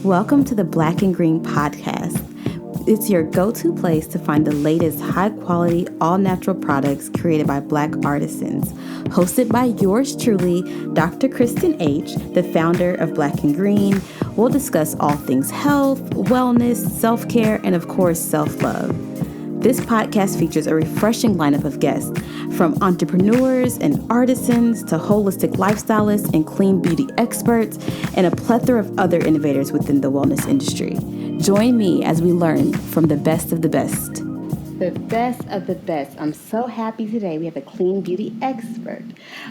Welcome to the Black and Green podcast. It's your go-to place to find the latest high-quality, all-natural products created by Black artisans. Hosted by yours truly, Dr. Kristen H., the founder of Black and Green. We'll discuss all things health, wellness, self-care, and of course, self-love. This podcast features a refreshing lineup of guests, from entrepreneurs and artisans to holistic lifestylists and clean beauty experts, and a plethora of other innovators within the wellness industry. Join me as we learn from the best of the best. The best of the best. I'm so happy today we have a clean beauty expert.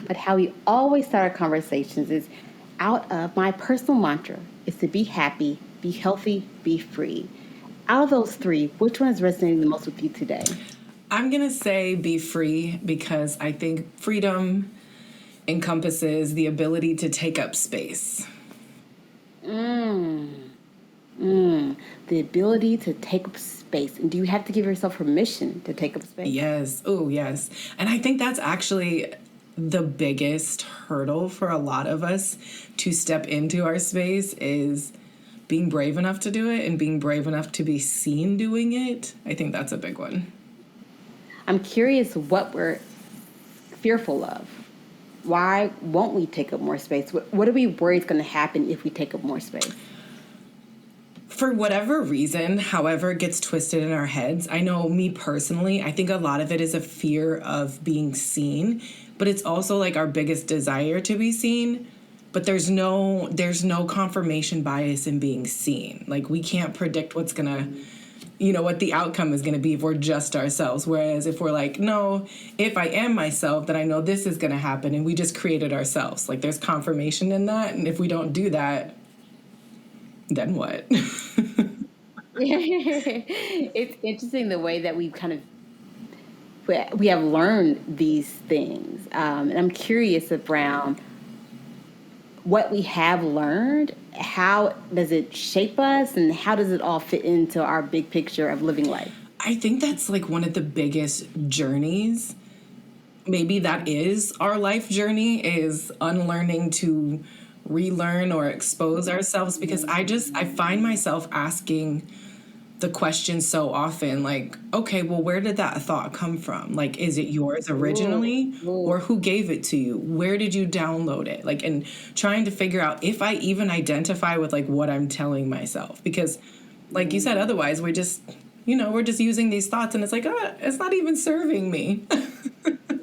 But how we always start our conversations is out of my personal mantra is to be happy, be healthy, be free. Out of those three, which one is resonating the most with you today? I'm going to say be free because I think freedom encompasses the ability to take up space. The ability to take up space. And do you have to give yourself permission to take up space? Yes. Oh, yes. And I think that's actually the biggest hurdle for a lot of us to step into our space is being brave enough to do it and being brave enough to be seen doing it. I think that's a big one. I'm curious what we're fearful of. Why won't we take up more space? What are we worried is going to happen if we take up more space? For whatever reason, however it gets twisted in our heads, I know me personally, I think a lot of it is a fear of being seen, but it's also like our biggest desire to be seen. But there's no confirmation bias in being seen. Like we can't predict what's gonna, what the outcome is gonna be if we're just ourselves. Whereas if we're like, no, if I am myself, then I know this is gonna happen, and we just created ourselves. Like there's confirmation in that, and if we don't do that, then what? It's interesting the way that we have learned these things, and I'm curious around what we have learned. How does it shape us, and how does it all fit into our big picture of living life? I think that's like one of the biggest journeys. Maybe that is our life journey, is unlearning to relearn or expose ourselves, because I find myself asking the question so often, like, okay, well, where did that thought come from? Like, is it yours originally? Or who gave it to you? Where did you download it? Like, and trying to figure out if I even identify with like what I'm telling myself, because like you said, otherwise we're just using these thoughts and it's like, it's not even serving me.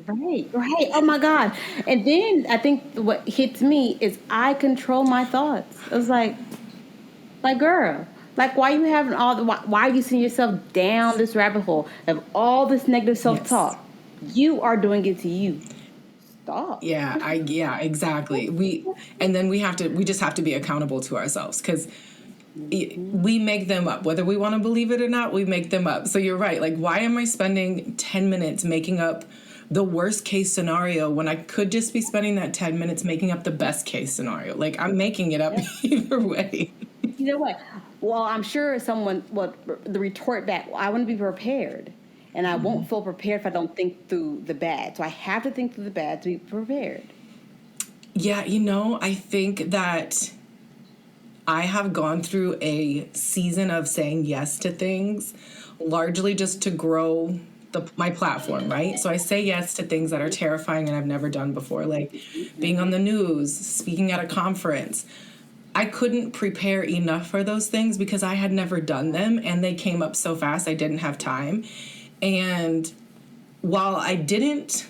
Right. Oh my God. And then I think what hits me is I control my thoughts. It was like girl, like why are you having why are you sending yourself down this rabbit hole of all this negative self-talk? Yes. You are doing it to you. Stop. Yeah, exactly. We just have to be accountable to ourselves, because we make them up. Whether we want to believe it or not, we make them up. So you're right. Like, why am I spending 10 minutes making up the worst case scenario when I could just be spending that 10 minutes making up the best case scenario? Like, I'm making it up either way. You know what? Well, I'm sure the retort back, well, I want to be prepared. And I won't feel prepared if I don't think through the bad. So I have to think through the bad to be prepared. Yeah, I think that I have gone through a season of saying yes to things, largely just to grow my platform, right? So I say yes to things that are terrifying and I've never done before, like being on the news, speaking at a conference. I couldn't prepare enough for those things because I had never done them, and they came up so fast I didn't have time. And while I didn't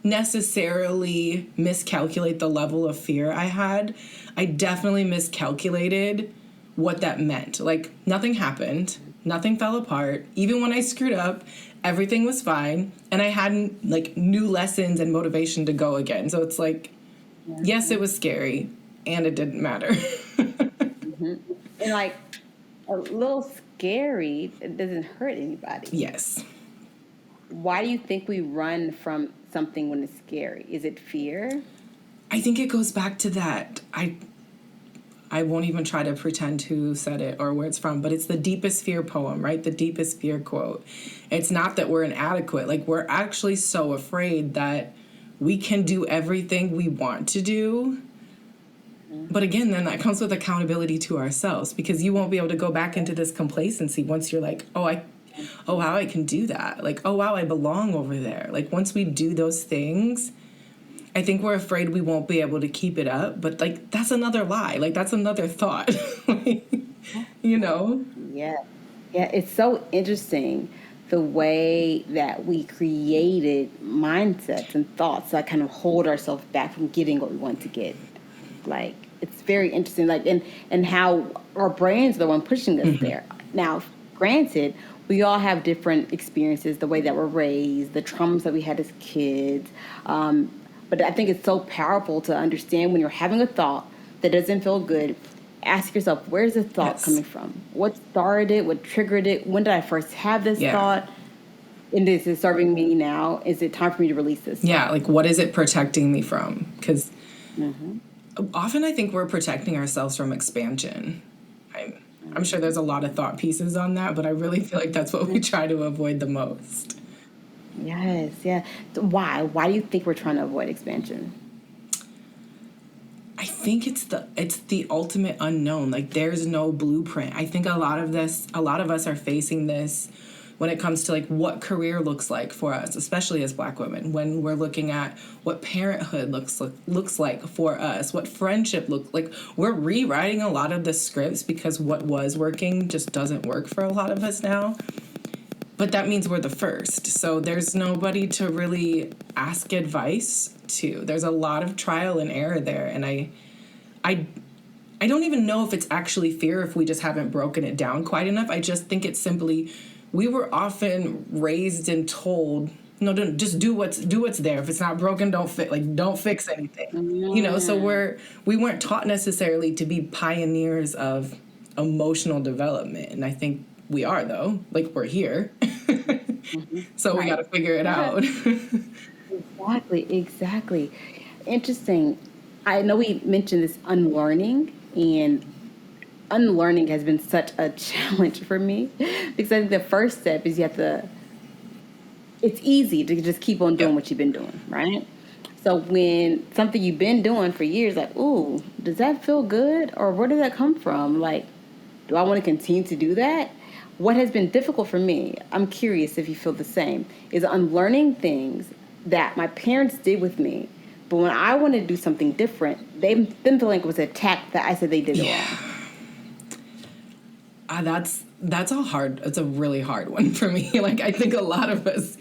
necessarily miscalculate the level of fear I had, I definitely miscalculated what that meant. Like, nothing happened. Nothing fell apart. Even when I screwed up, everything was fine. And I had like new lessons and motivation to go again. So it's like, yes, it was scary, and it didn't matter. And like a little scary, it doesn't hurt anybody. Yes. Why do you think we run from something when it's scary? Is it fear? I think it goes back to that. I won't even try to pretend who said it or where it's from, but it's the deepest fear poem, right? The deepest fear quote. It's not that we're inadequate. Like, we're actually so afraid that we can do everything we want to do, But again, then that comes with accountability to ourselves, because you won't be able to go back into this complacency once you're like, oh wow, I can do that. Like, oh wow, I belong over there. Like, once we do those things, I think we're afraid we won't be able to keep it up. But like, that's another lie. Like, that's another thought. You know? Yeah. Yeah, it's so interesting the way that we created mindsets and thoughts that kind of hold ourselves back from getting what we want to get. Like, it's very interesting. Like, and how our brains are the one pushing us there. Now, granted, we all have different experiences, the way that we're raised, the traumas that we had as kids. But I think it's so powerful to understand when you're having a thought that doesn't feel good. Ask yourself, where's the thought coming from? What started it? What triggered it? When did I first have this thought? And is it serving me now? Is it time for me to release this thought? Yeah, like, what is it protecting me from? Because often I think we're protecting ourselves from expansion. I'm sure there's a lot of thought pieces on that, but I really feel like that's what we try to avoid the most. Yes, yeah. Why? Why do you think we're trying to avoid expansion? I think it's the ultimate unknown. Like, there's no blueprint. I think a lot of us are facing this when it comes to like what career looks like for us, especially as Black women, when we're looking at what parenthood looks like for us, what friendship looks like. We're rewriting a lot of the scripts because what was working just doesn't work for a lot of us now. But that means we're the first. So there's nobody to really ask advice to. There's a lot of trial and error there. And I don't even know if it's actually fear, if we just haven't broken it down quite enough. I just think it's simply, we were often raised and told, no, don't, just do what's there. If it's not broken, don't fix anything. You know, so we weren't taught necessarily to be pioneers of emotional development. And I think we are, though. Like, we're here. So we got to figure it out. Exactly. Interesting. I know we mentioned this unlearning, and unlearning has been such a challenge for me, because I think the first step is it's easy to just keep on doing what you've been doing, right? So when something you've been doing for years, like, ooh, does that feel good? Or where did that come from? Like, do I want to continue to do that? What has been difficult for me, I'm curious if you feel the same, is unlearning things that my parents did with me. But when I wanted to do something different, them feeling it was an attack that I said they did it wrong. It's a really hard one for me. Like, I think a lot of us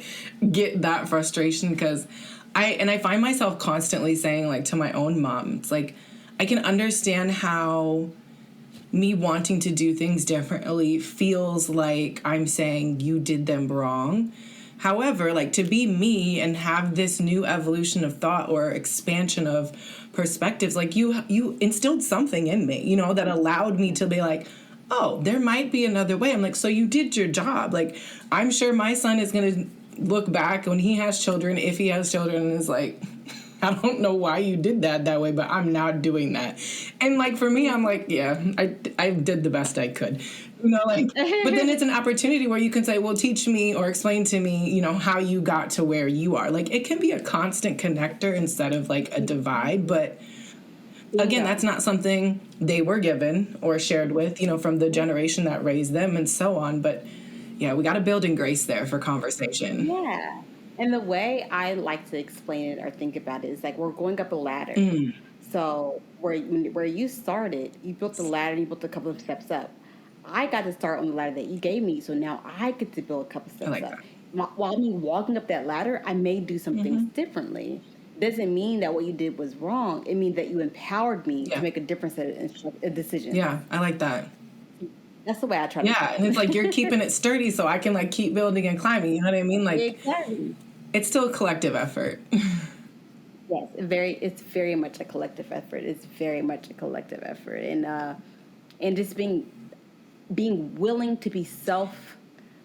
get that frustration, because I find myself constantly saying, like, to my own mom, it's like, I can understand how me wanting to do things differently feels like I'm saying you did them wrong. However, like, to be me and have this new evolution of thought or expansion of perspectives, like, you instilled something in me, you know, that allowed me to be like, oh, there might be another way. I'm like, so you did your job. Like, I'm sure my son is going to look back when he has children, if he has children, and is like, I don't know why you did that way, but I'm not doing that. And like, for me, I'm like, yeah, I did the best I could, you know, like, but then it's an opportunity where you can say, well, teach me or explain to me, you know, how you got to where you are. Like, it can be a constant connector instead of like a divide. But again, that's not something they were given or shared with, you know, from the generation that raised them and so on. But yeah, we got to build in grace there for conversation. Yeah. And the way I like to explain it or think about it is like, we're going up a ladder. So where you started, you built the ladder, you built a couple of steps up. I got to start on the ladder that you gave me, so now I get to build a couple steps up. While me walking up that ladder, I may do some things differently. Doesn't mean that what you did was wrong. It means that you empowered me to make a different set of decisions. Yeah, I like that. That's the way I try to. Yeah, and it's like, you're keeping it sturdy so I can like keep building and climbing. You know what I mean? Like, exactly. It's still a collective effort. Yes, it's very much a collective effort. It's very much a collective effort, and just being willing to be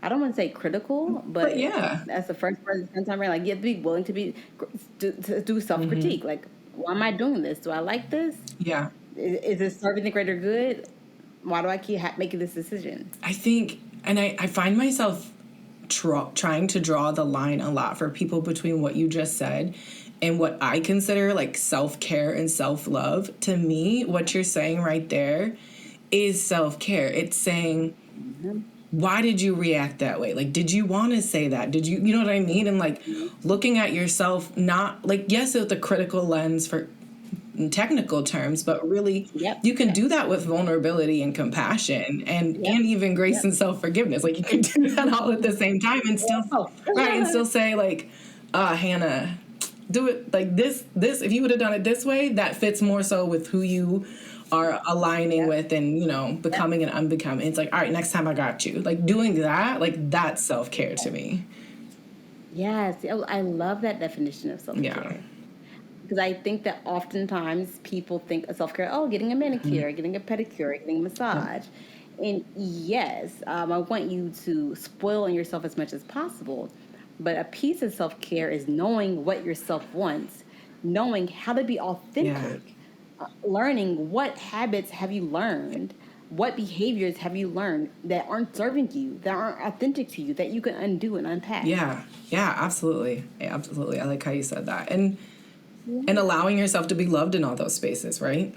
I don't want to say critical, but yeah, that's the first part of the time. Like, you have to be willing to do self critique. Like, why am I doing this? Do I like this? Yeah. Is it serving the greater good? Why do I keep making this decision? I think, and I find myself trying to draw the line a lot for people between what you just said and what I consider like self-care and self-love, to me, what you're saying right there is self-care. It's saying, why did you react that way? Like, did you want to say that? Did you know what I mean? And like looking at yourself, not like, yes, with a critical lens for technical terms, but really you can do that with vulnerability and compassion and even grace and self-forgiveness. Like you can do that all at the same time and still right and still say like, Hannah, do it like this, if you would have done it this way, that fits more so with who you are aligning with and, you know, becoming and unbecoming. It's like, all right, next time I got you. Like doing that, like that's self-care to me. Yes. I love that definition of self-care. Yeah. Because I think that oftentimes people think of self-care, oh, getting a manicure, getting a pedicure, getting a massage. And yes, I want you to spoil on yourself as much as possible. But a piece of self-care is knowing what yourself wants, knowing how to be authentic, learning what habits have you learned, what behaviors have you learned that aren't serving you, that aren't authentic to you, that you can undo and unpack. Yeah, absolutely. Yeah, absolutely. I like how you said that. And allowing yourself to be loved in all those spaces, right?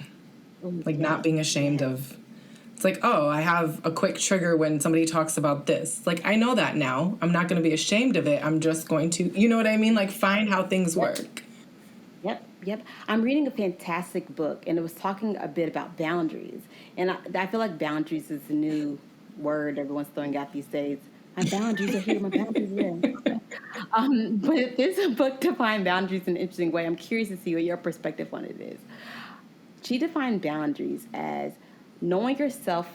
Like not being ashamed of, it's like, oh, I have a quick trigger when somebody talks about this. Like, I know that now. I'm not going to be ashamed of it. I'm just going to, you know what I mean? Like find how things work. Yep. I'm reading a fantastic book, and it was talking a bit about boundaries. And I feel like boundaries is the new word everyone's throwing out these days. My boundaries are here. My boundaries are here. But there's a book define boundaries in an interesting way. I'm curious to see what your perspective on it is. She defined boundaries as knowing yourself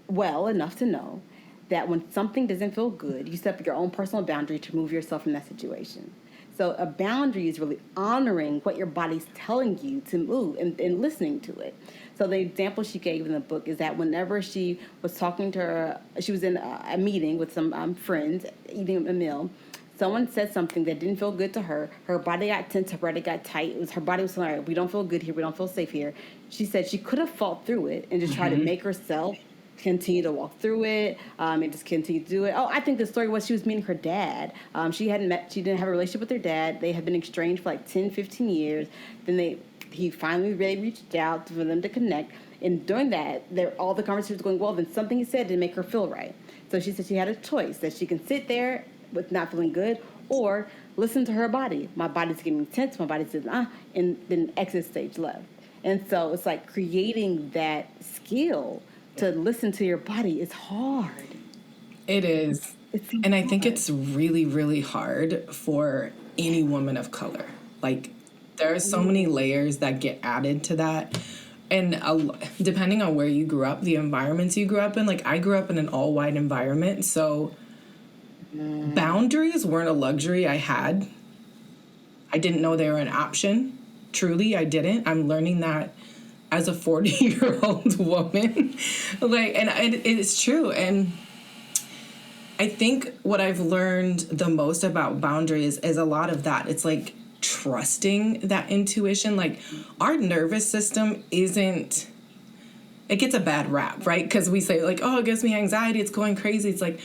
well enough to know that when something doesn't feel good, you set up your own personal boundary to remove yourself from that situation. So a boundary is really honoring what your body's telling you to move and listening to it. So the example she gave in the book is that whenever she was talking to her, she was in a meeting with some friends, eating a meal. Someone said something that didn't feel good to her. Her body got tense, her body got tight. Her body was saying, all right, we don't feel good here, we don't feel safe here. She said she could have fought through it and just tried to make herself continue to walk through it and just continue to do it. Oh, I think the story was she was meeting her dad. She didn't have a relationship with her dad. They had been estranged for like 10, 15 years. Then he finally really reached out for them to connect. And during that, all the conversations were going well. Then something he said didn't make her feel right. So she said she had a choice, that she can sit there with not feeling good or listen to her body. My body's getting tense. My body says, and then exit stage left. And so it's like creating that skill to listen to your body is hard. It is. And I think it's really, really hard for any woman of color. Like, there are so many layers that get added to that. And depending on where you grew up, the environments you grew up in, like I grew up in an all-white environment. So boundaries weren't a luxury I had. I didn't know they were an option. Truly, I didn't. I'm learning that as a 40-year-old woman. And it's true. And I think what I've learned the most about boundaries is a lot of that. It's like trusting that intuition. Like our nervous system it gets a bad rap, right? Because we say like, oh, it gives me anxiety, it's going crazy. It's like,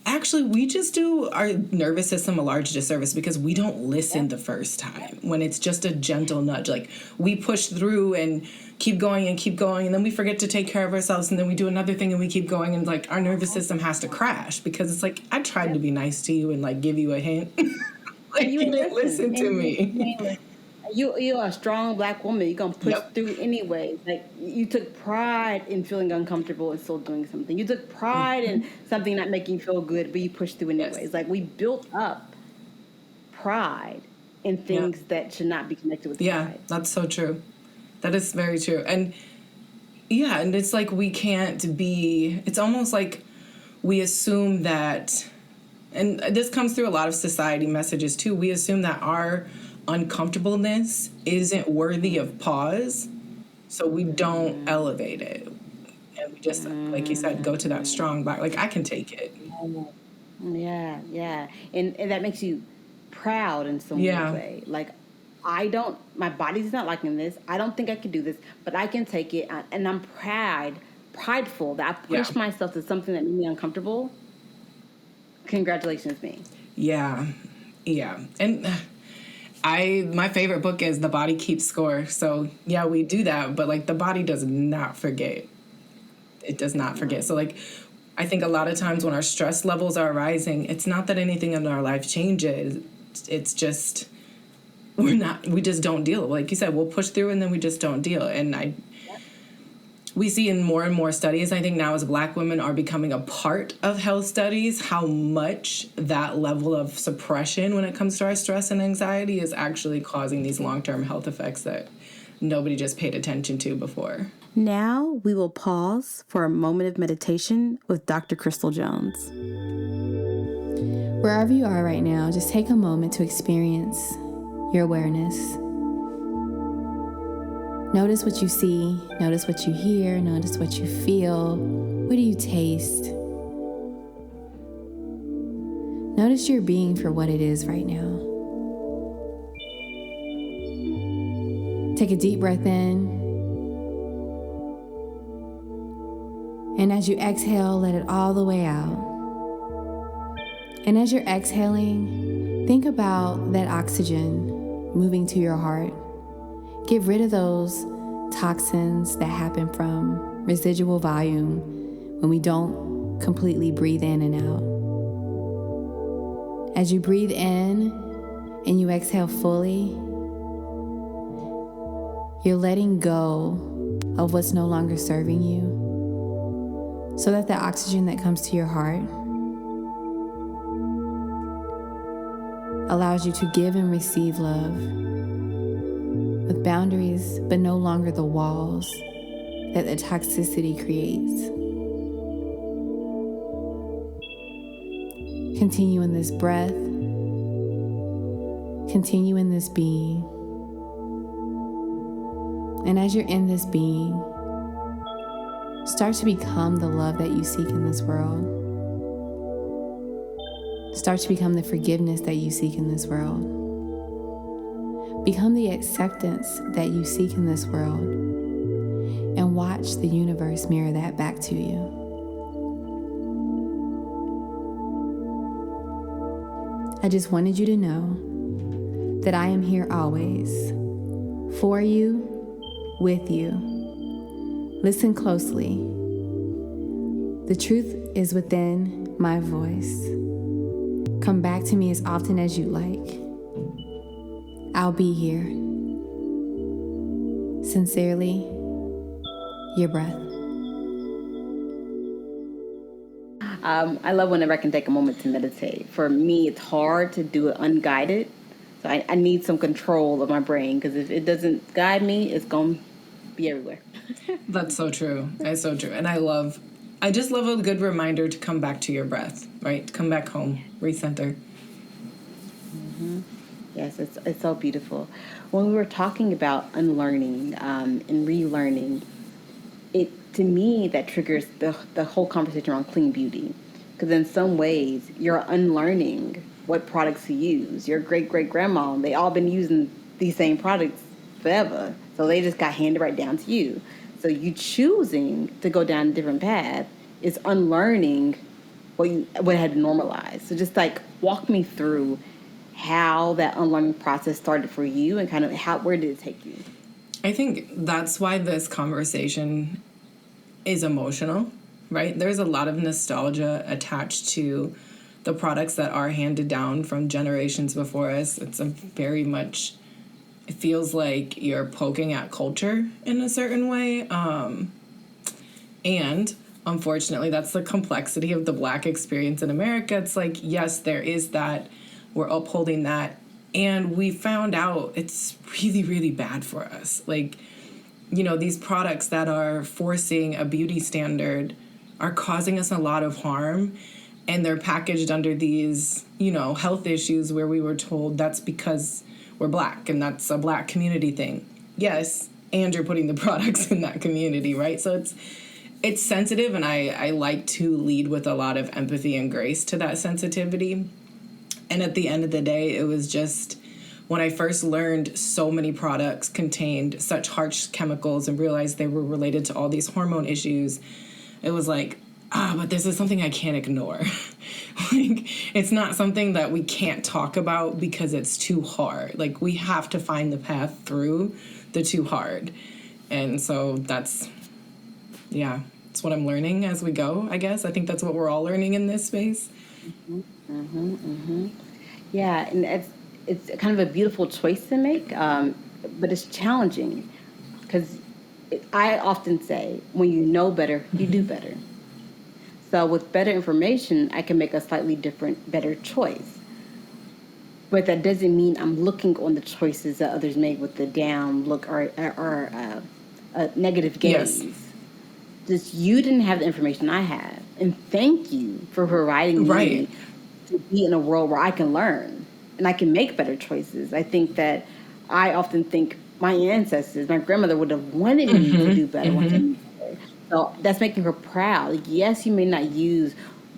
actually, we just do our nervous system a large disservice because we don't listen the first time when it's just a gentle nudge. Like we push through and keep going, and then we forget to take care of ourselves, and then we do another thing and we keep going, and like our nervous system has to crash because it's like, I tried to be nice to you and like give you a hint. Like you didn't listen to me. You're a strong Black woman. You're going to push through anyway. Like, you took pride in feeling uncomfortable and still doing something. You took pride in something not making you feel good, but you pushed through anyways. Yes. Like, we built up pride in things that should not be connected with pride. Yeah, that's so true. That is very true. And, and it's like we can't be... It's almost like we assume that... And this comes through a lot of society messages, too. We assume that our uncomfortableness isn't worthy of pause, so we don't elevate it, and we just, like you said, go to that strong back. Like I can take it. Yeah, and that makes you proud in some way. Like my body's not liking this. I don't think I can do this, but I can take it, and I'm prideful that I pushed myself to something that made me My favorite book is The Body Keeps Score. So yeah, we do that, but like the body does not forget. It does not forget. So like, I think a lot of times when our stress levels are rising, it's not that anything in our life changes. It's just we just don't deal. Like you said, we'll push through and then we just don't deal. And we see in more and more studies, I think now as Black women are becoming a part of health studies, how much that level of suppression when it comes to our stress and anxiety is actually causing these long-term health effects that nobody just paid attention to before. Now we will pause for a moment of meditation with Dr. Crystal Jones. Wherever you are right now, just take a moment to experience your awareness. Notice what you see, notice what you hear, notice what you feel. What do you taste? Notice your being for what it is right now. Take a deep breath in. And as you exhale, let it all the way out. And as you're exhaling, think about that oxygen moving to your heart. Get rid of those toxins that happen from residual volume when we don't completely breathe in and out. As you breathe in and you exhale fully, you're letting go of what's no longer serving you, so that the oxygen that comes to your heart allows you to give and receive love with boundaries, but no longer the walls that the toxicity creates. Continue in this breath. Continue in this being. And as you're in this being, start to become the love that you seek in this world. Start to become the forgiveness that you seek in this world. Become the acceptance that you seek in this world. And watch the universe mirror that back to you. I just wanted you to know that I am here always, for you, with you. Listen closely. The truth is within my voice. Come back to me as often as you like. I'll be here. Sincerely, your breath. I love whenever I can take a moment to meditate. For me, it's hard to do it unguided. So I need some control of my brain, because if it doesn't guide me, it's going to be everywhere. That's so true. That's so true. And I just love a good reminder to come back to your breath, right? Come back home, recenter. Mm-hmm. Yes, it's so beautiful. When we were talking about unlearning and relearning, to me that triggers the whole conversation around clean beauty, because in some ways you're unlearning what products to use. Your great-great-grandma, they all been using these same products forever, so they just got handed right down to you. So you choosing to go down a different path is unlearning what had normalized. So just like walk me through how that unlearning process started for you, and kind of where did it take you? I think that's why this conversation is emotional, right? There's a lot of nostalgia attached to the products that are handed down from generations before us. It's very much, it feels like you're poking at culture in a certain way. And unfortunately, that's the complexity of the Black experience in America. It's like, yes, there is that. We're upholding that. And we found out it's really, really bad for us. Like, these products that are forcing a beauty standard are causing us a lot of harm. And they're packaged under these, health issues where we were told that's because we're Black and that's a Black community thing. Yes, and you're putting the products in that community, right? So it's sensitive, and I like to lead with a lot of empathy and grace to that sensitivity. And at the end of the day, it was just when I first learned so many products contained such harsh chemicals and realized they were related to all these hormone issues, it was like, but this is something I can't ignore. Like, it's not something that we can't talk about because it's too hard. Like, we have to find the path through the too hard. And so that's what I'm learning as we go, I guess. I think that's what we're all learning in this space. Yeah, and it's kind of a beautiful choice to make, but it's challenging because I often say, when you know better, you do better. So with better information, I can make a slightly different, better choice. But that doesn't mean I'm looking on the choices that others make with the down look or a negative gaze. Yes. Just you didn't have the information I have, and thank you for providing Right. me to be in a world where I can learn and I can make better choices. I think that I often think my ancestors, my grandmother would have wanted me to do better. So that's making her proud. Like, yes, you may not use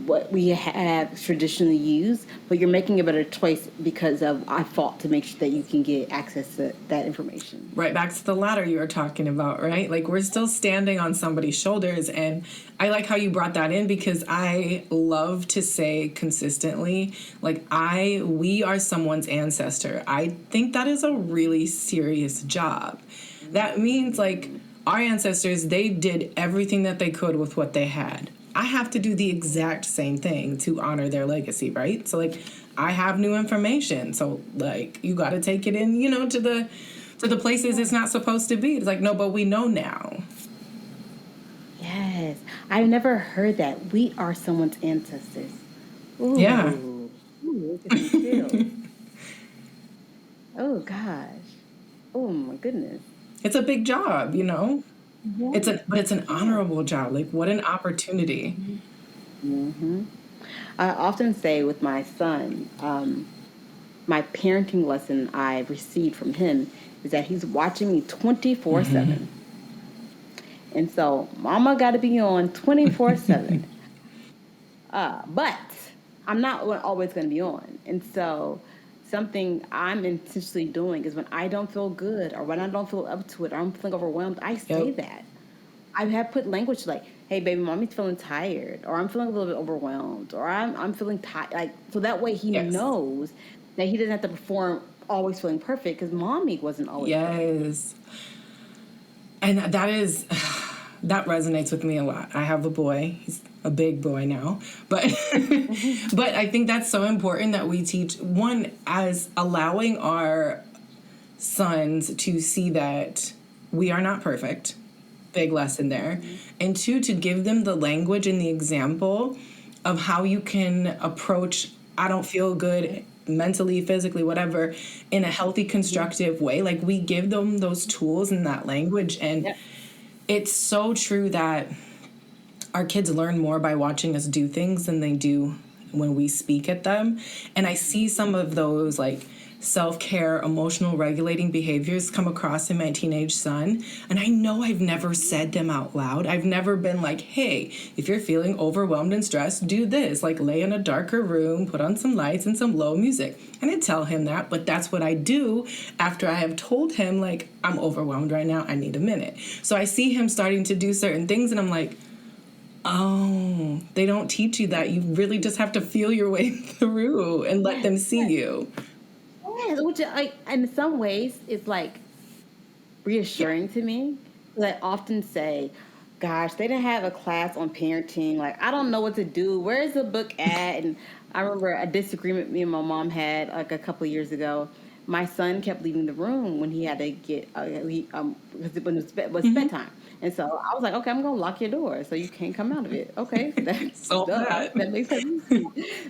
what we have traditionally used, but you're making a better choice because of I fought to make sure that you can get access to that information. Right, back to the ladder you were talking about, right? Like, we're still standing on somebody's shoulders. And I like how you brought that in, because I love to say consistently, like, we are someone's ancestor. I think that is a really serious job. That means, like, our ancestors, they did everything that they could with what they had. I have to do the exact same thing to honor their legacy, right? So, like, I have new information. So, like, you got to take it in, to the places it's not supposed to be. It's like, no, but we know now. Yes. I've never heard that. We are someone's ancestors. Ooh. Yeah. Ooh, look at me chills. Oh, gosh. Oh, my goodness. It's a big job, Yeah. but it's an honorable job. Like, what an opportunity. I often say with my son, my parenting lesson I received from him is that he's watching me 24/7. And so mama got to be on 24/7. But I'm not always going to be on. And so something I'm intentionally doing is when I don't feel good or when I don't feel up to it or I'm feeling overwhelmed, I say that. I have put language like, hey, baby, mommy's feeling tired, or I'm feeling a little bit overwhelmed, or I'm feeling tired. Like, so that way he knows that he doesn't have to perform always feeling perfect, because mommy wasn't always perfect. And that resonates with me a lot. I have a boy. He's a big boy now. But but I think that's so important that we teach, one, as allowing our sons to see that we are not perfect. Big lesson there. And two, to give them the language and the example of how you can approach, I don't feel good mentally, physically, whatever, in a healthy, constructive way. Like, we give them those tools and that language. And it's so true that our kids learn more by watching us do things than they do when we speak at them. And I see some of those, like, self-care, emotional regulating behaviors come across in my teenage son. And I know I've never said them out loud. I've never been like, hey, if you're feeling overwhelmed and stressed, do this. Like, lay in a darker room, put on some lights and some low music. I didn't tell him that, but that's what I do after I have told him, like, I'm overwhelmed right now, I need a minute. So I see him starting to do certain things and I'm like, oh, they don't teach you that. You really just have to feel your way through and let them see you. Yeah, which, in some ways, it's like reassuring to me. I often say, gosh, they didn't have a class on parenting. Like, I don't know what to do. Where's the book at? And I remember a disagreement me and my mom had like a couple of years ago. My son kept leaving the room when he had to get, because when it was bedtime. And so I was like, okay, I'm going to lock your door so you can't come out of it. Okay. That's so bad. That makes sense.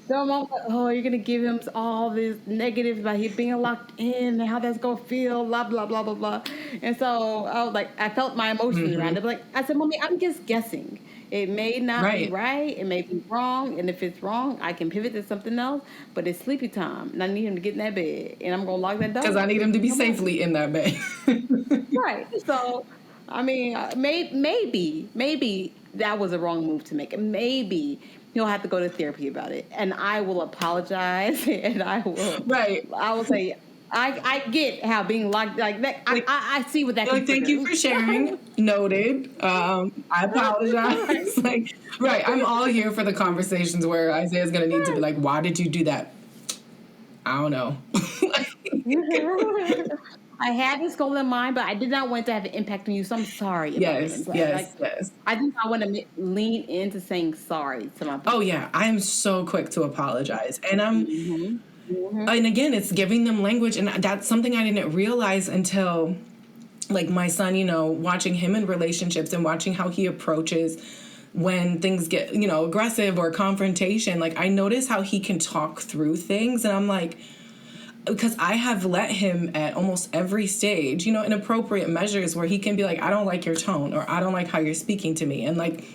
So my mom was like, oh, you're going to give him all this negative about him being locked in and how that's going to feel, blah, blah, blah, blah, blah. And so I was like, I felt my emotions around it. But I said, Mommy, I'm just guessing. It may not be right. It may be wrong. And if it's wrong, I can pivot to something else. But it's sleepy time. And I need him to get in that bed. And I'm going to lock that door. Because I need him to be safely in that bed. Right. So, I mean, maybe that was a wrong move to make. Maybe he'll have to go to therapy about it. And I will apologize. And I will. Right. I will say, I get how being locked like that. Like, I see what that. like, thank you for sharing. Noted. I apologize. Like, right. I'm all here for the conversations where Isaiah's going to need to be like, why did you do that? I don't know. I had this goal in mind, but I did not want to have an impact on you, so I'm sorry about it. Yes. I think I want to lean into saying sorry to my. Oh yeah, I am so quick to apologize, and and again, it's giving them language, and that's something I didn't realize until, like, my son, watching him in relationships and watching how he approaches when things get, aggressive or confrontation. Like, I notice how he can talk through things, and I'm like, because I have let him at almost every stage, in appropriate measures where he can be like, I don't like your tone, or I don't like how you're speaking to me. And like,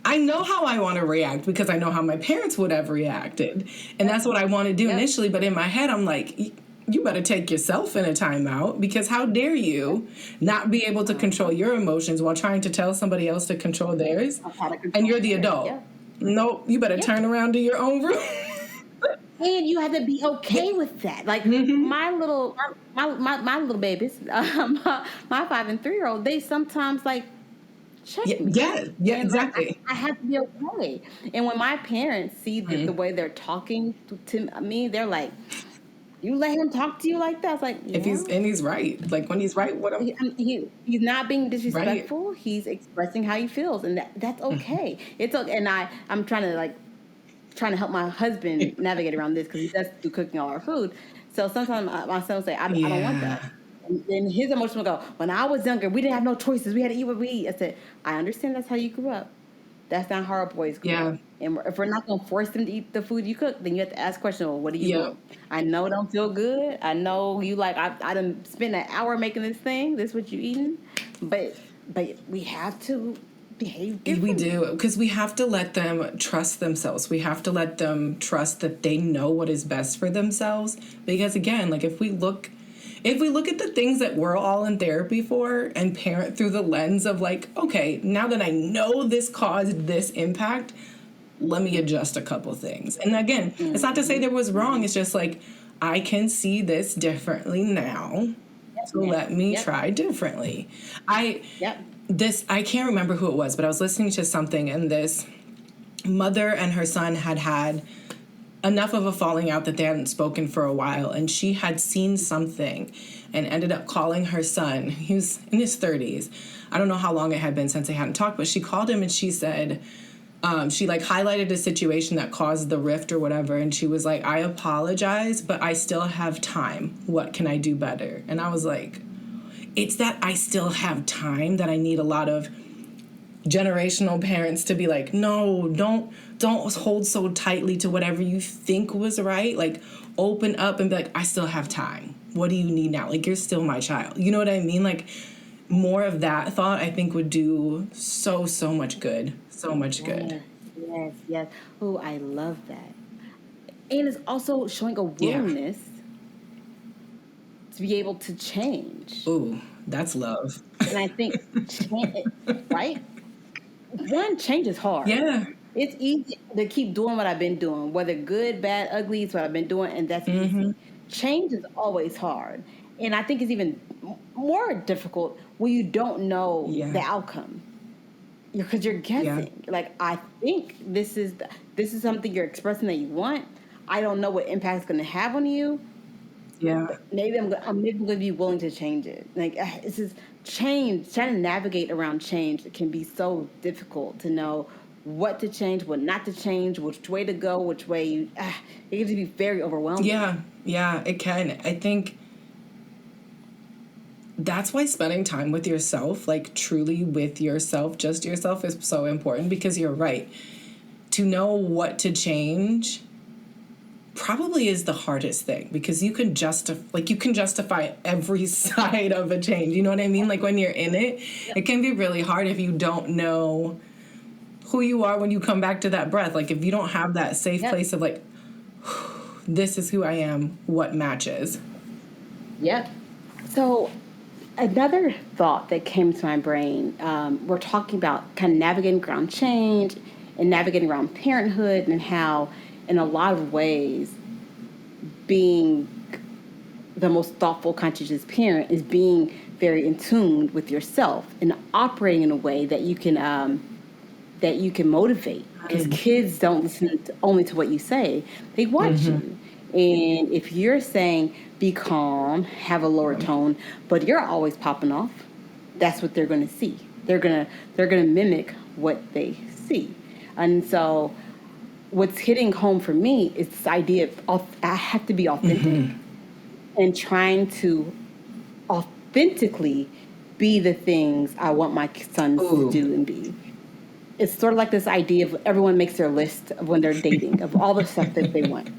I know how I want to react because I know how my parents would have reacted. And that's what I want to do initially. But in my head, I'm like, you better take yourself in a timeout, because how dare you not be able to control your emotions while trying to tell somebody else to control theirs. And you're the adult. Nope, you better turn around to your own room. And you have to be okay with that. Like my little babies, my 5 and 3-year-old, they sometimes like check me. Yeah, exactly. I have to be okay. And when my parents see the way they're talking to me, they're like, "You let him talk to you like that?" It's like, yeah. He's right. Like, when he's right, what? He's not being disrespectful. Right. He's expressing how he feels, and that's okay. It's okay. And I'm trying to help my husband navigate around this because he does do cooking all our food. So sometimes my son will say, I don't want that. And his emotion will go, when I was younger, we didn't have no choices. We had to eat what we eat. I said, I understand that's how you grew up. That's not how our boys grew up. And if we're not going to force them to eat the food you cook, then you have to ask questions, well, what do you do? I know it don't feel good. I know you like, I done spent an hour making this thing. This is what you eating. But we have to behave differently. We do, because we have to let them trust themselves. We have to let them trust that they know what is best for themselves. Because again, like, if we look at the things that we're all in therapy for and parent through the lens of like, okay, now that I know this caused this impact, let me adjust a couple things. And again, it's not to say there was wrong. It's just like, I can see this differently now. So let me try differently. I can't remember who it was, but I was listening to something, and this mother and her son had enough of a falling out that they hadn't spoken for a while, and she had seen something and ended up calling her son. He was in his 30s. I don't know how long it had been since they hadn't talked, but she called him and she said, she like highlighted a situation that caused the rift or whatever, and she was like, I apologize, but I still have time. What can I do better? And I was like, it's that I still have time that I need a lot of generational parents to be like, no, don't hold so tightly to whatever you think was right. Like, open up and be like, I still have time. What do you need now? Like, you're still my child. You know what I mean? Like, more of that thought, I think, would do so much good. So much good. Yes. Oh, I love that. And it's also showing a willingness to be able to change. Ooh, that's love. And I think, right? One, change is hard. Yeah. It's easy to keep doing what I've been doing, whether good, bad, ugly, it's what I've been doing, and that's easy. Change is always hard. And I think it's even more difficult when you don't know the outcome. Because you're guessing. Like, I think this is something you're expressing that you want. I don't know what impact it's going to have on you. Yeah. Maybe I'm going to be willing to change it. Like, it's just change. Trying to navigate around change can be so difficult to know what to change, what not to change, which way to go, which way you. It can be very overwhelming. Yeah, it can. I think that's why spending time with yourself, like truly with yourself, just yourself, is so important, because you're right. To know what to change probably is the hardest thing, because you can justify every side of a change. You know what I mean? Like, when you're in it, it can be really hard if you don't know who you are when you come back to that breath. Like, if you don't have that safe place of like, this is who I am, what matches. Yep. So another thought that came to my brain, we're talking about kind of navigating around change and navigating around parenthood, and how in a lot of ways being the most thoughtful, conscientious parent is being very in tune with yourself and operating in a way that you can motivate. Because kids don't listen only to what you say; they watch you. And if you're saying be calm, have a lower tone, but you're always popping off, that's what they're going to see. They're gonna mimic what they see, and so what's hitting home for me is this idea of I have to be authentic and trying to authentically be the things I want my sons to do and be. It's sort of like this idea of everyone makes their list of when they're dating of all the stuff that they want.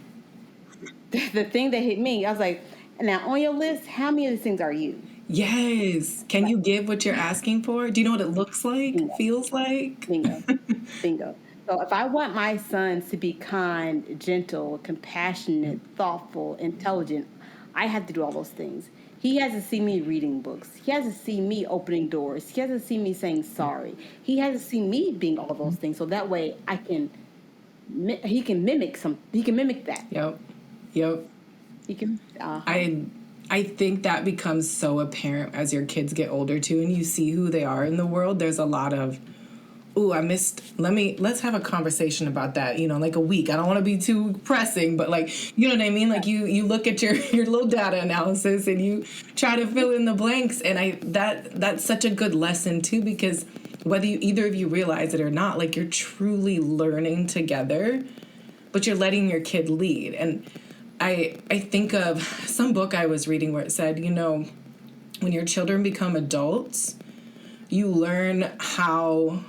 The thing that hit me, I was like, now on your list, how many of these things are you? Yes. Can you give what you're asking for? Do you know what it looks like, Bingo. feels like? Bingo. So if I want my sons to be kind, gentle, compassionate, thoughtful, intelligent, I have to do all those things. He has to see me reading books. He has to see me opening doors. He has to see me saying sorry. He has to see me being all those things. So that way he can mimic that. Yep. He can. I think that becomes so apparent as your kids get older too, and you see who they are in the world. There's a lot of, let's have a conversation about that, like a week. I don't want to be too pressing, but like, you know what I mean? Like you look at your little data analysis and you try to fill in the blanks. And that's such a good lesson too, because whether either of you realize it or not, like you're truly learning together, but you're letting your kid lead. And I think of some book I was reading where it said, when your children become adults, you learn how,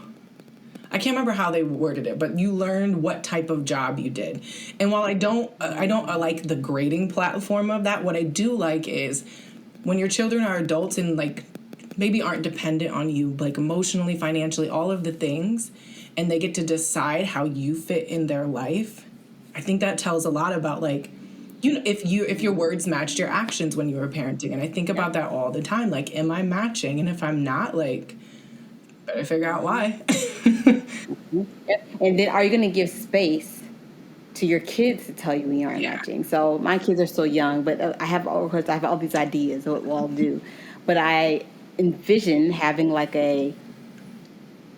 I can't remember how they worded it, but you learn what type of job you did. And while I don't like the grading platform of that, what I do like is when your children are adults and like maybe aren't dependent on you, like emotionally, financially, all of the things, and they get to decide how you fit in their life. I think that tells a lot about like, if your words matched your actions when you were parenting. And I think about that all the time. Like, am I matching? And if I'm not, like, better figure out why. And then are you going to give space to your kids to tell you when you aren't matching? So my kids are still young, but I have all these ideas of what we'll all do. But I envision having like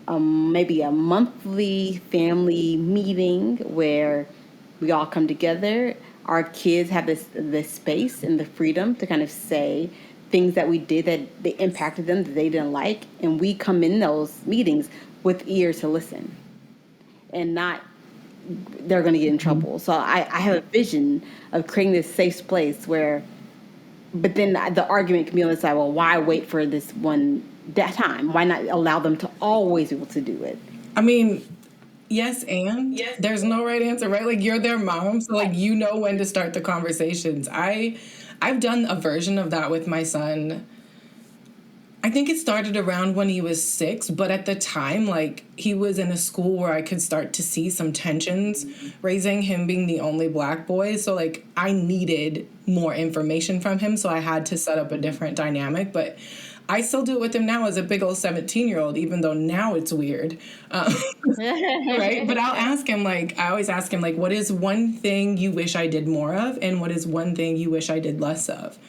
maybe a monthly family meeting where we all come together. Our kids have this space and the freedom to kind of say things that we did that they impacted them, that they didn't like. And we come in those meetings with ears to listen and not they're going to get in trouble. So I have a vision of creating this safe place where, but then the argument can be on the side, well, why wait for that time? Why not allow them to always be able to do it? I mean, yes, there's no right answer, right? Like, you're their mom, so like you know when to start the conversations. I've done a version of that with my son. I think it started around when he was 6, but at the time, like, he was in a school where I could start to see some tensions, raising him being the only Black boy. So, like, I needed more information from him, so I had to set up a different dynamic. But I still do it with him now as a big old 17-year-old, even though now it's weird. Right? But I'll ask him, like, I always ask him, like, what is one thing you wish I did more of? And what is one thing you wish I did less of?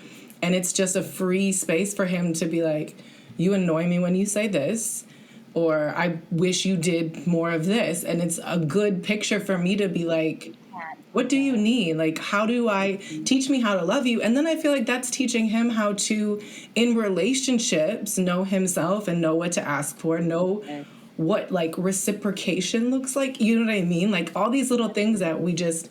And it's just a free space for him to be like, you annoy me when you say this, or I wish you did more of this. And it's a good picture for me to be like, what do you need? Like, how do I teach me how to love you? And then I feel like that's teaching him how to, in relationships, know himself and know what to ask for, know what like reciprocation looks like. You know what I mean? Like all these little things that we just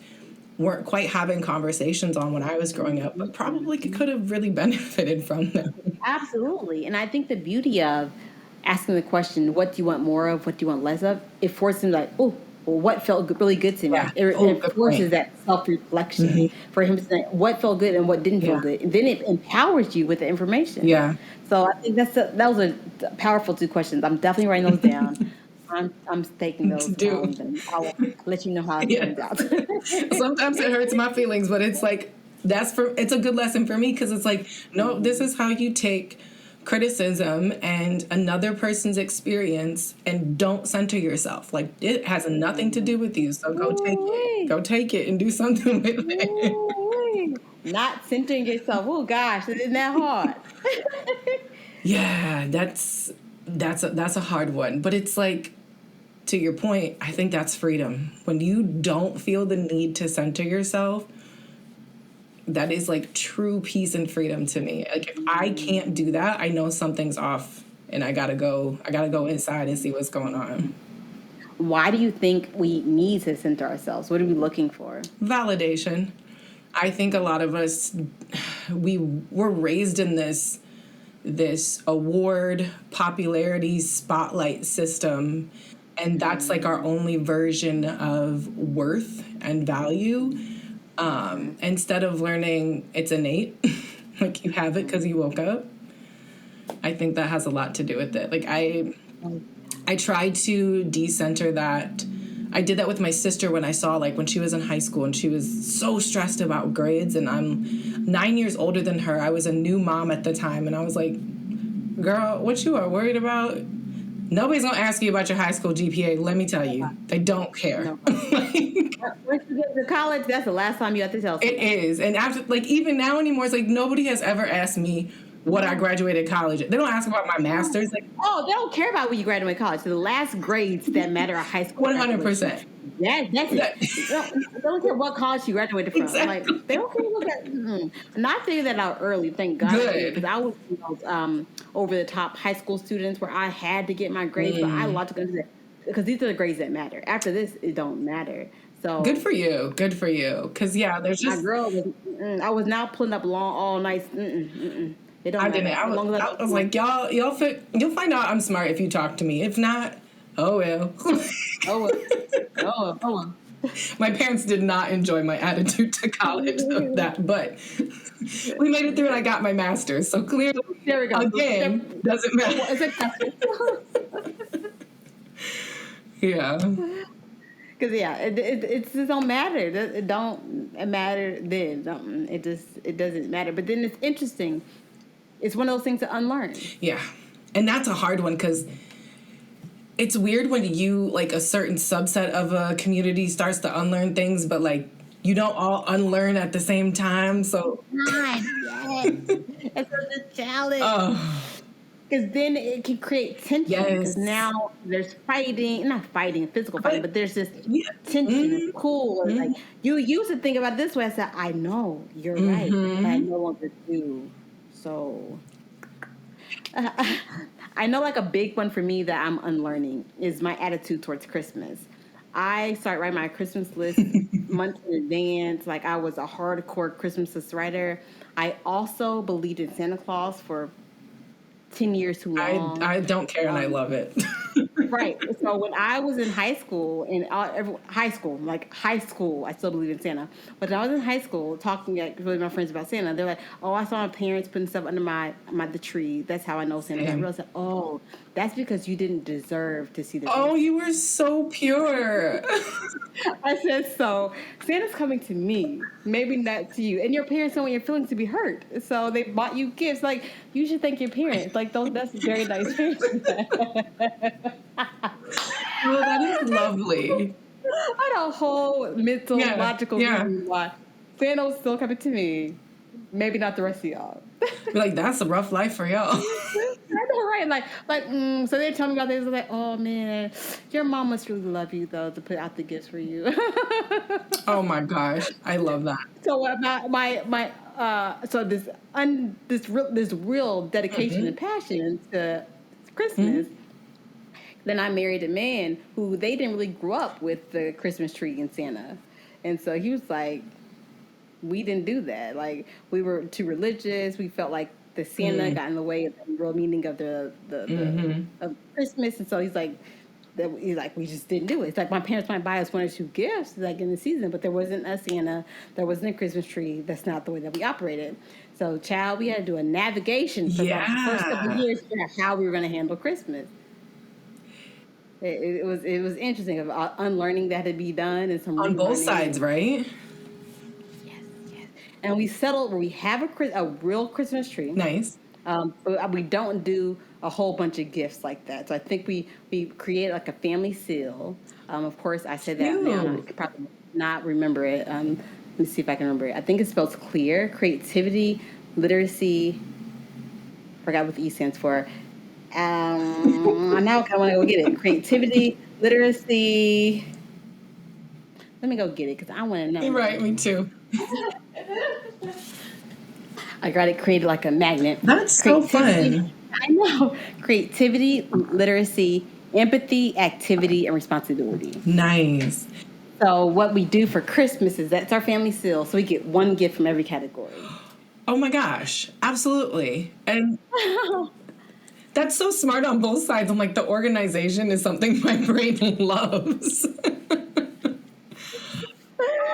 weren't quite having conversations on when I was growing up, but probably could have really benefited from them. Absolutely. And I think the beauty of asking the question, what do you want more of? What do you want less of? It forces them like, oh, well, what felt really good to me? Yeah. It forces that self-reflection for him to say what felt good and what didn't feel good. And then it empowers you with the information. Yeah. So I think those are powerful 2 questions. I'm definitely writing those down. I'm taking those down, and I'll let you know how it turns out. Sometimes it hurts my feelings, but it's like it's a good lesson for me because it's like, no, this is how you take criticism and another person's experience and don't center yourself. Like it has nothing to do with you, so go take it and do something with it. Not centering yourself. Oh gosh, isn't that hard? Yeah, that's a hard one. But it's like, to your point, I think that's freedom. When you don't feel the need to center yourself, that is like true peace and freedom to me. Like if I can't do that, I know something's off and I gotta go inside and see what's going on. Why do you think we need to center ourselves? What are we looking for? Validation. I think a lot of us, we were raised in this award popularity spotlight system, and that's like our only version of worth and value. Instead of learning it's innate, like you have it because you woke up. I think that has a lot to do with it. Like I tried to decenter that. I did that with my sister when I saw, like, when she was in high school and she was so stressed about grades, and I'm 9 years older than her. I was a new mom at the time, and I was like, girl, what you are worried about? Nobody's going to ask you about your high school GPA. Let me tell you, they don't care. No. Once you get to college, that's the last time you have to tell someone. It is. And after, like, even now anymore, it's like nobody has ever asked me what I graduated college. They don't ask about my master's. Like, oh, they don't care about when you graduate college. So the last grades that matter are high school. 100%. That's it. They don't care what college you graduated from. Exactly. Like, they don't care what that. And I figured that out early. Thank God. Good. Because I was over the top high school students where I had to get my grades, but I logically understood because these are the grades that matter. After this, it don't matter. So good for you. Good for you. Because yeah, there's just my girl. I was now pulling up long all nights. It don't I matter. didn't. I was like, you'll find out I'm smart if you talk to me. If not, oh well. Oh. My parents did not enjoy my attitude to college of that, but we made it through and I got my master's. So clearly, there we go. Again, doesn't matter. Yeah. Because it just don't matter. It don't matter then. It doesn't matter. But then it's interesting. It's one of those things to unlearn. Yeah, and that's a hard one because it's weird when you, like, a certain subset of a community starts to unlearn things, but like you don't all unlearn at the same time. So God, yes, it's a challenge. Because then it can create tension. Because now there's fighting, not fighting, physical fighting, but there's this tension and cool. Like you used to think about it this way. I said, I know you're right, but I no longer do. So I know, like, a big one for me that I'm unlearning is my attitude towards Christmas. I started writing my Christmas list months in advance. Like, I was a hardcore Christmas list writer. I also believed in Santa Claus for 10 years too long. I don't care, and I love it. Right. So when I was in high school, I still believe in Santa. But when I was in high school, talking with my friends about Santa, they're like, "Oh, I saw my parents putting stuff under the tree. That's how I know Santa." I realized, oh, that's because you didn't deserve to see the. Oh, you were so pure. I said so. Santa's coming to me, maybe not to you. And your parents don't want your feelings to be hurt, so they bought you gifts. Like, you should thank your parents. Like, that's very nice parents. Well, that is lovely. I had a whole mental, logical reason why Santa's still coming to me. Maybe not the rest of y'all. Be like, that's a rough life for y'all. I know, right? So they're telling me about this. Like, oh man, your mom must really love you though to put out the gifts for you. Oh my gosh, I love that. So this real dedication and passion to Christmas. Then I married a man who they didn't really grow up with the Christmas tree and Santa, and so he was like, we didn't do that. Like, we were too religious. We felt like the Santa got in the way of the real meaning of the of Christmas, and so he's like, we just didn't do it. It's like my parents might buy us one or two gifts like in the season, but there wasn't a Santa, there wasn't a Christmas tree. That's not the way that we operated. So, we had to do a navigation for the first couple of years for how we were going to handle Christmas. It was interesting of unlearning that had to be done and some on both sides, right? Yes. And we settled where we have a real Christmas tree. Nice. But we don't do a whole bunch of gifts like that. So I think we create like a family seal. Of course, I said that now. I could probably not remember it. let me see if I can remember it. I think it spells clear. Creativity, literacy. Forgot what the E stands for. Now I kind of want to go get it. Creativity, literacy. Let me go get it because I want to know. Right, me too. I got it created like a magnet. That's so fun. I know. Creativity, literacy, empathy, activity, and responsibility. Nice. So what we do for Christmas is that's our family seal. So we get one gift from every category. Oh my gosh, absolutely. And that's so smart on both sides. I'm like, the organization is something my brain loves.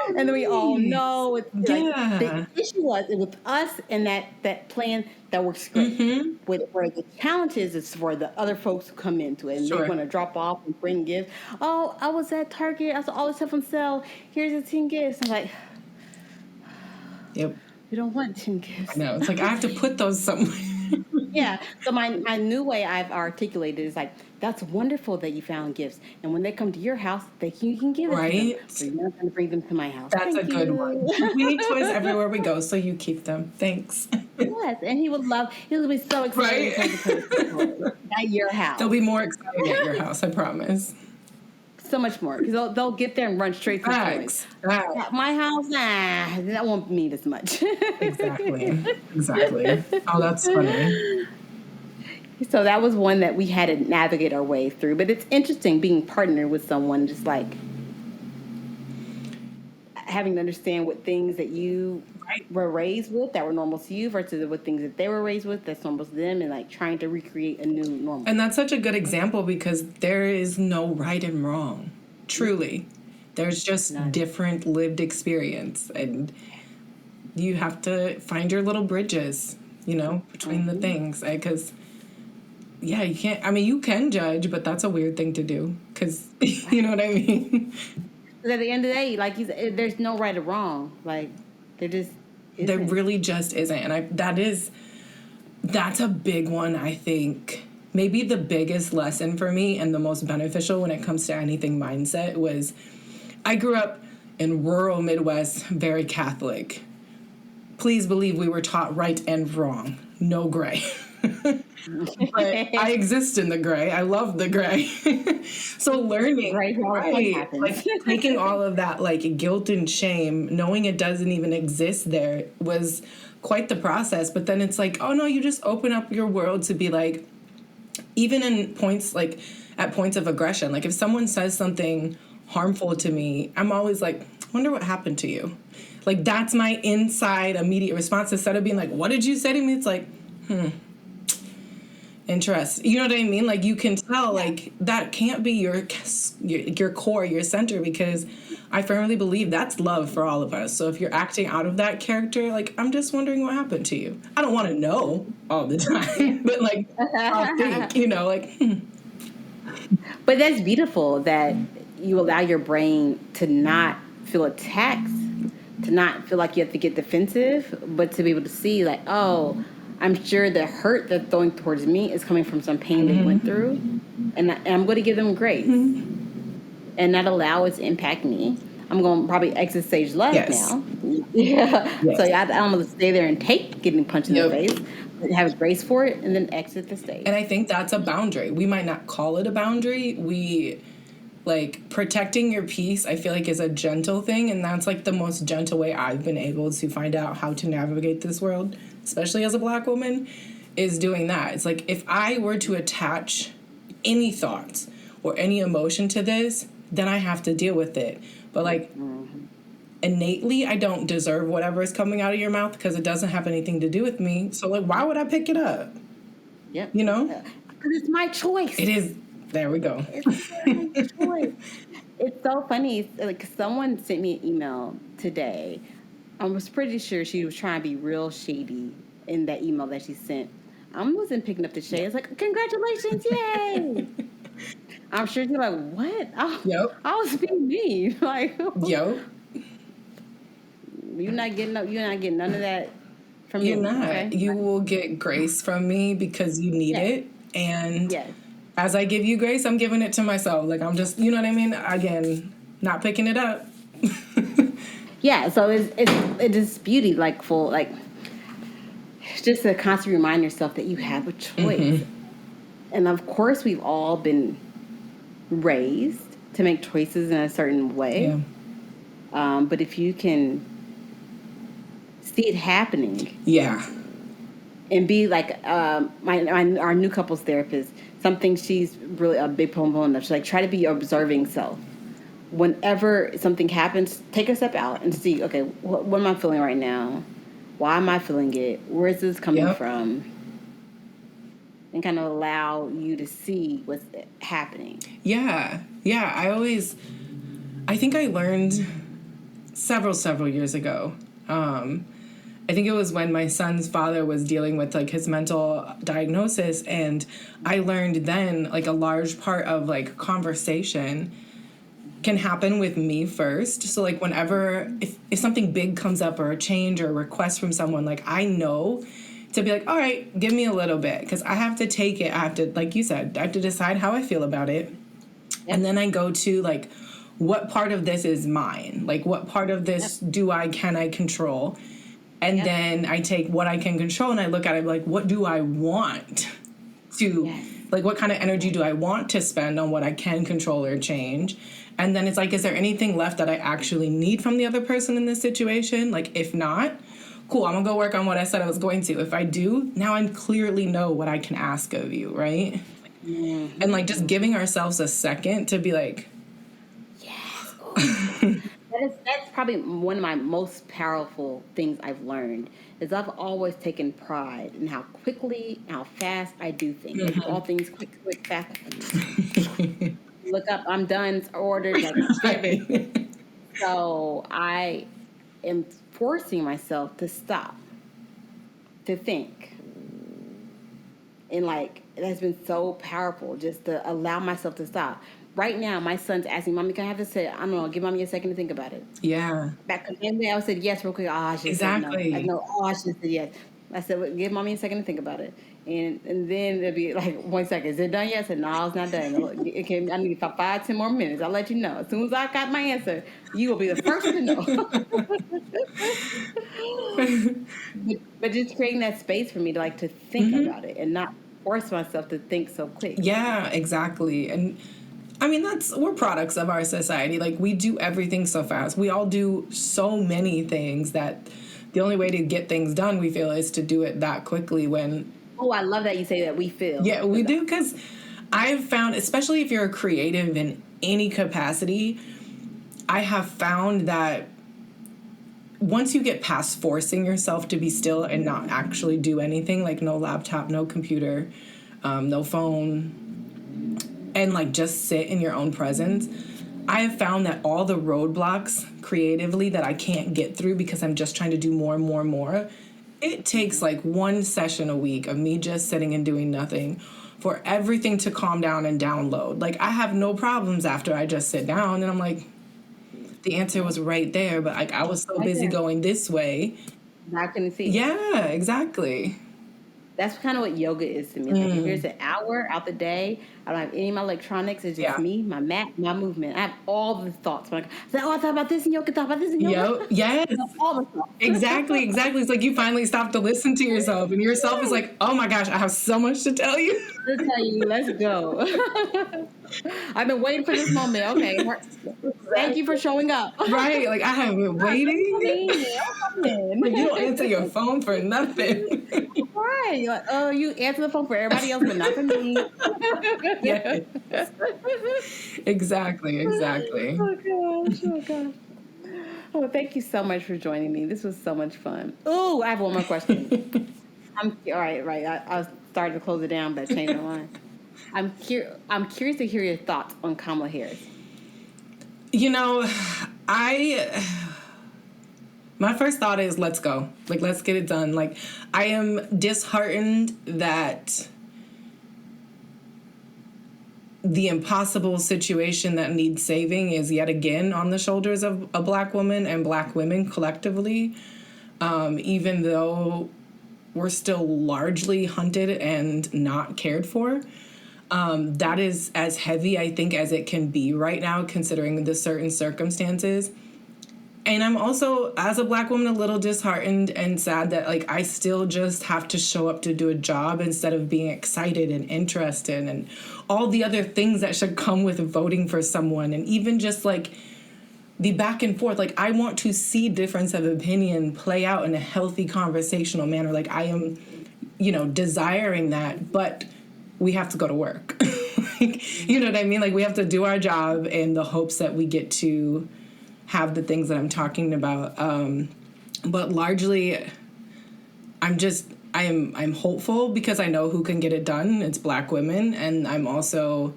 And then we all know it's like Yeah. the issue was with us and that plan that works great. Where the challenge is for the other folks who come into it and Sure. they want to drop off and bring gifts. Oh, I was at Target. I saw all this stuff on sale. Here's the 10 gifts. I'm like, Yep. we don't want 10 gifts. No, it's like I have to put those somewhere. Yeah. So my new way I've articulated is like, that's wonderful that you found gifts. And when they come to your house, you can give it to them. Right? So you're not going to bring them to my house. That's Thank a good you. one. We need toys everywhere we go, so you keep them. Thanks. Yes, and he'll be so excited Right? to put it at your house. They'll be more excited at your house, I promise. So much more. Because they'll get there and run straight to the Facts. toys. Facts. At my house, that won't mean as much. Exactly. Oh, that's funny. So that was one that we had to navigate our way through. But it's interesting being partnered with someone, just like having to understand what things that you were raised with that were normal to you versus what things that they were raised with that's normal to them, and like trying to recreate a new normal. And that's such a good example because there is no right and wrong. Truly. There's just different lived experience. And you have to find your little bridges, between the things. Because, yeah, you can't, you can judge, but that's a weird thing to do. Because, you know what I mean? But at the end of the day, like you said, there's no right or wrong. Like, there just isn't. There really just isn't. And that's a big one, I think. Maybe the biggest lesson for me and the most beneficial when it comes to anything mindset was I grew up in rural Midwest, very Catholic. Please believe we were taught right and wrong. No gray. But I exist in the gray. I love the gray. So learning, right, like taking all of that like guilt and shame, knowing it doesn't even exist there was quite the process. But then it's like, oh no, you just open up your world to be like, even in points like at points of aggression, like if someone says something harmful to me, I'm always like, I wonder what happened to you. Like that's my inside immediate response. Instead of being like, what did you say to me? It's like, interest. You know what I mean? Like you can tell like that can't be your core, your center, because I firmly believe that's love for all of us. So if you're acting out of that character, like I'm just wondering what happened to you. I don't want to know all the time, but like I'll think, like. But that's beautiful that you allow your brain to not feel attacked, to not feel like you have to get defensive, but to be able to see like, oh, I'm sure the hurt they're throwing towards me is coming from some pain they went through, and I'm going to give them grace and not allow it to impact me. I'm going to probably exit stage left now. Yeah. Yes. So I don't want to stay there and take getting punched in the face, but have grace for it and then exit the stage. And I think that's a boundary. We might not call it a boundary. Like protecting your peace, I feel like is a gentle thing. And that's like the most gentle way I've been able to find out how to navigate this world, especially as a Black woman, is doing that. It's like if I were to attach any thoughts or any emotion to this, then I have to deal with it. But like innately, I don't deserve whatever is coming out of your mouth because it doesn't have anything to do with me. So like, why would I pick it up? Yep. Because it's my choice. It is. There we go. It's my choice. It's so funny. Like someone sent me an email today. I was pretty sure she was trying to be real shady in that email that she sent. I wasn't picking up the shade. I was like, congratulations, yay! I'm sure you're like, what? I was being mean. Like, Yo. You're not getting none of that from me. You're not. Okay? You will get grace from me because you need it. And as I give you grace, I'm giving it to myself. Like I'm just, you know what I mean? Again, not picking it up. Yeah, so it is beauty, like full, like just to constantly remind yourself that you have a choice. And of course, we've all been raised to make choices in a certain way. Yeah. But if you can see it happening, Yeah. and be like our new couples therapist, something she's really a big proponent of. She's like, try to be your observing self. Whenever something happens, take a step out and see, okay, what am I feeling right now? Why am I feeling it? Where is this coming from? And kind of allow you to see what's happening. Yeah. Yeah. I think I learned several years ago. I think it was when my son's father was dealing with like his mental diagnosis, and I learned then like a large part of like conversation can happen with me first. So like whenever if something big comes up or a change or a request from someone, like I know to be like, all right, give me a little bit, because I have to take it. I have to, like you said, I have to decide how I feel about it. Yep. And then I go to like, what part of this is mine? Like what part of this can I control? And then I take what I can control and I look at it like, what do I want to, like, what kind of energy do I want to spend on what I can control or change? And then it's like, is there anything left that I actually need from the other person in this situation? Like, if not, cool, I'm gonna go work on what I said I was going to. If I do, now I clearly know what I can ask of you, right? Mm-hmm. And like just giving ourselves a second to be like, yes. That's probably one of my most powerful things I've learned, is I've always taken pride in how quickly, how fast I do things. Mm-hmm. Like all things quick, fast. Look up, I'm done, ordered, like So I am forcing myself to stop, to think. And like, it has been so powerful just to allow myself to stop. Right now, my son's asking, Mommy, can I have this? I don't know, give Mommy a second to think about it. Yeah. Back then, I said yes real quick. I should said no. I know. I should say yes. I said, well, give Mommy a second to think about it. And then there'd be like, 1 second. Is it done yet? I said, no, it's not done. Okay, I need 5-10 more minutes. I'll let you know. As soon as I got my answer, you will be the first to know. but just creating that space for me to like to think about it and not force myself to think so quick. Yeah, exactly. And I mean, we're products of our society. Like, we do everything so fast. We all do so many things that the only way to get things done, we feel, is to do it that quickly when... Oh, I love that you say that, we feel. Yeah, we do, because I've found, especially if you're a creative in any capacity, I have found that once you get past forcing yourself to be still and not actually do anything, like no laptop, no computer, no phone, and like just sit in your own presence, I have found that all the roadblocks creatively that I can't get through because I'm just trying to do more and more and more, it takes like 1 session a week of me just sitting and doing nothing for everything to calm down and download. Like, I have no problems after I just sit down and I'm like, the answer was right there, but like I was so busy going this way. I couldn't see. Yeah, exactly. That's kind of what yoga is to me. Like, if there's an hour out the day, I don't have any of my electronics. It's just me, my mat, my movement. I have all the thoughts. Like, I thought about this in yoga, thought about this in yoga. Yes. All the thoughts. Exactly. It's like you finally stop to listen to yourself, and yourself is like, oh my gosh, I have so much to tell you. Let's go. I've been waiting for this moment. Okay. Thank you for showing up. Right. Like, I have been waiting. Like, you don't answer your phone for nothing. Right. You're like, oh, you answer the phone for everybody else, but not for me. Yes. Exactly. Oh gosh. Oh, thank you so much for joining me. This was so much fun. Oh, I have one more question. All right. I was starting to close it down, but I changed my mind. I'm curious to hear your thoughts on Kamala Harris. You know, my first thought is, let's go. Like, let's get it done. Like, I am disheartened that the impossible situation that needs saving is yet again on the shoulders of a Black woman and Black women collectively, even though we're still largely hunted and not cared for. That is as heavy, I think, as it can be right now, considering the certain circumstances. And I'm also, as a Black woman, a little disheartened and sad that, like, I still just have to show up to do a job instead of being excited and interested and all the other things that should come with voting for someone. And even just, like, the back and forth. Like, I want to see difference of opinion play out in a healthy conversational manner. Like, I am, desiring that, but we have to go to work. Like, you know what I mean? Like, we have to do our job in the hopes that we get to have the things that I'm talking about. But largely, I'm hopeful because I know who can get it done. It's Black women. And I'm also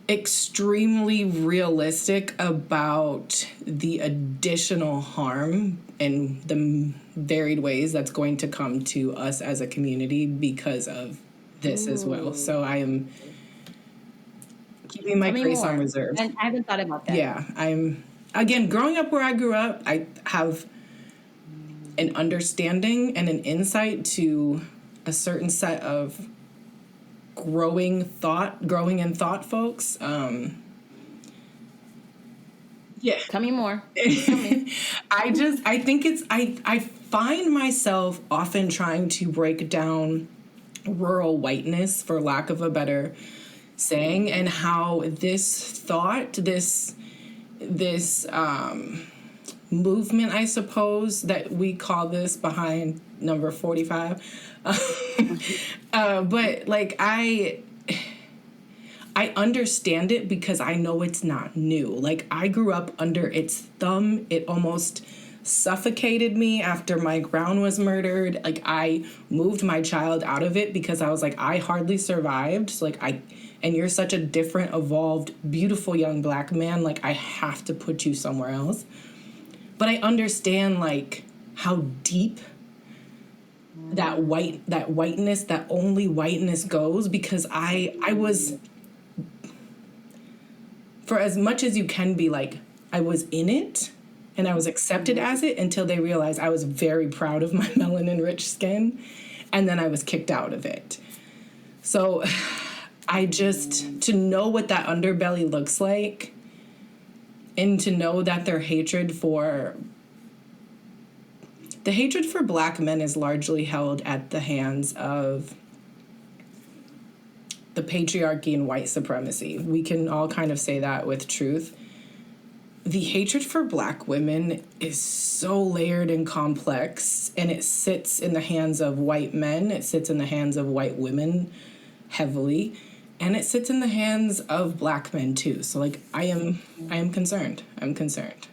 extremely realistic about the additional harm in the varied ways that's going to come to us as a community because of this as well. So I am keeping my grace on reserve. I haven't thought about that. Yeah, again, growing up where I grew up, I have an understanding and an insight to a certain set of growing in thought folks. Yeah. Tell me more. I find myself often trying to break down rural whiteness, for lack of a better saying, and how this thought, this movement, I suppose, that we call this behind number 45. But like I understand it because I know it's not new. Like, I grew up under its thumb. It almost suffocated me after my ground was murdered. Like, I moved my child out of it because I was like, I hardly survived. So and you're such a different, evolved, beautiful young Black man. Like, I have to put you somewhere else. But I understand, like, how deep that whiteness, that only whiteness goes, because I was, for as much as you can be, like, I was in it and I was accepted as it until they realized I was very proud of my melanin-rich skin, and then I was kicked out of it. So to know what that underbelly looks like, and to know that their hatred for Black men is largely held at the hands of the patriarchy and white supremacy. We can all kind of say that with truth. The hatred for Black women is so layered and complex, and it sits in the hands of white men. It sits in the hands of white women heavily, and it sits in the hands of Black men too. So, like, I am concerned. I'm concerned.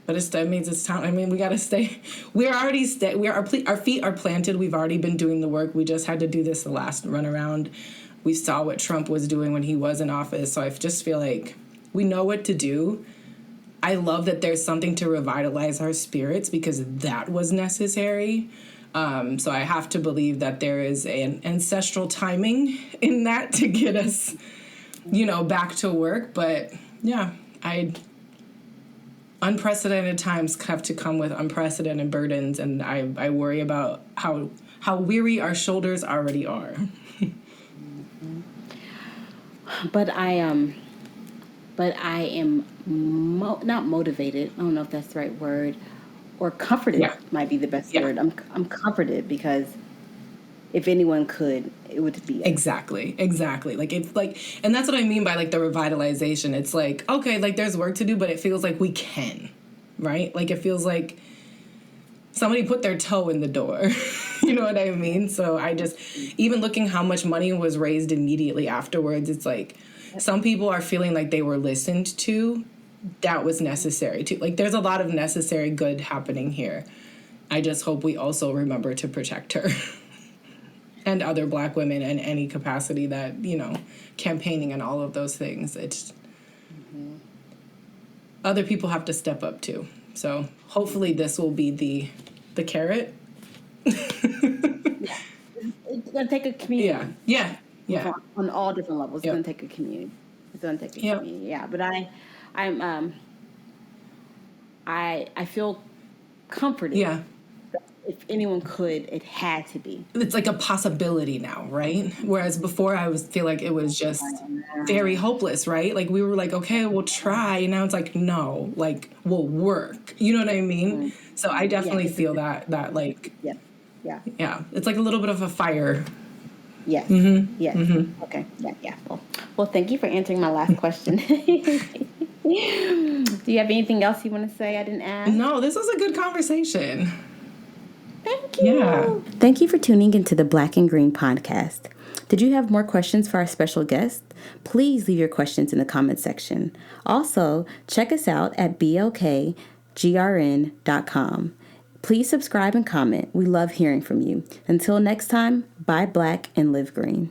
But that means it's time. I mean, we got to stay. Our feet are planted. We've already been doing the work. We just had to do this the last run around. We saw what Trump was doing when he was in office. So I just feel like we know what to do. I love that there's something to revitalize our spirits because that was necessary. So I have to believe that there is an ancestral timing in that to get us, back to work. But yeah, unprecedented times have to come with unprecedented burdens, and I worry about how weary our shoulders already are. But I am not motivated. I don't know if that's the right word, or comforted might be the best word. I'm comforted because if anyone could, it would be us. Exactly. Like, it's like, and that's what I mean by, like, the revitalization. It's like, okay, like, there's work to do, but it feels like we can, right? Like, it feels like somebody put their toe in the door. You know what I mean? So even looking how much money was raised immediately afterwards, it's like some people are feeling like they were listened to. That was necessary too. Like, there's a lot of necessary good happening here. I just hope we also remember to protect her. And other Black women in any capacity that, campaigning and all of those things. It's other people have to step up too. So hopefully this will be the carrot. It's going to take a community. Yeah. On all different levels. It's going to take a community. Community. Yeah, but I feel comforted. Yeah. if anyone could, it had to be. It's like a possibility now, right? Whereas before I feel like it was just very hopeless, right? Like we were like, okay, we'll try. And now it's like, no, like we'll work. You know what I mean? So I definitely feel that like, Yeah. Yeah. yeah, it's like a little bit of a fire. Yes. Yes. Okay. Yeah. Well, thank you for answering my last question. Do you have anything else you want to say I didn't ask? No, this was a good conversation. Thank you. Yeah. Thank you for tuning into the Black and Green podcast. Did you have more questions for our special guest? Please leave your questions in the comment section. Also, check us out at blkgrn.com. Please subscribe and comment. We love hearing from you. Until next time, buy Black and live green.